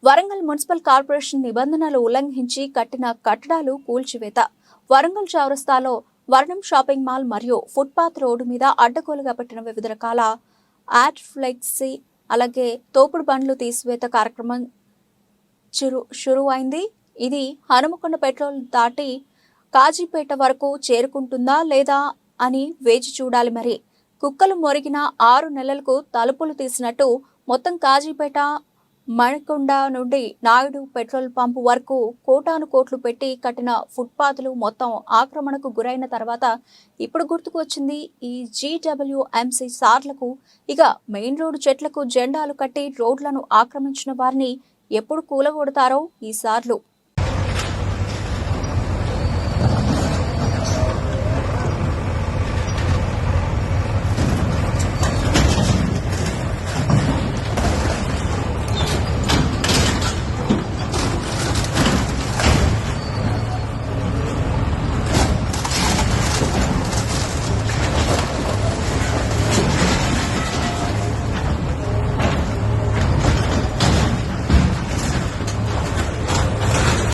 Warangal municipal corporation నిబంధనలు ఉల్లంఘించి కట్టిన కట్టడాలు కూల్చివేత. వరంగల్ చౌరస్తాలో వర్ణం షాపింగ్ మాల్ మరియు ఫుట్పాత్ రోడ్డు మీద అడ్డగోలుగా పెట్టిన వివిధ రకాల యాడ్ ఫ్లెక్సీ అలాగే తోపుడు బండ్లు తీసివేత కార్యక్రమం షురువైంది. ఇది హనుమకొండ పెట్రోల్ దాటి కాజీపేట వరకు చేరుకుంటుందా లేదా అని వేచి చూడాలి. మరి కుక్కలు మొరిగిన 6 నెలలకు తలుపులు తీసినట్టు మొత్తం కాజీపేట మణికొండ నుండి నాయుడు పెట్రోల్ పంపు వరకు కోటాను కోట్లు పెట్టి కట్టిన ఫుట్పాత్లు మొత్తం ఆక్రమణకు గురైన తర్వాత ఇప్పుడు గుర్తుకు వచ్చింది ఈ జీడబ్ల్యూఎంసీ సార్లకు. ఇక మెయిన్ రోడ్డు చెట్లకు జెండాలు కట్టి రోడ్లను ఆక్రమించిన వారిని ఎప్పుడు కూలగొడతారో ఈ సార్లు.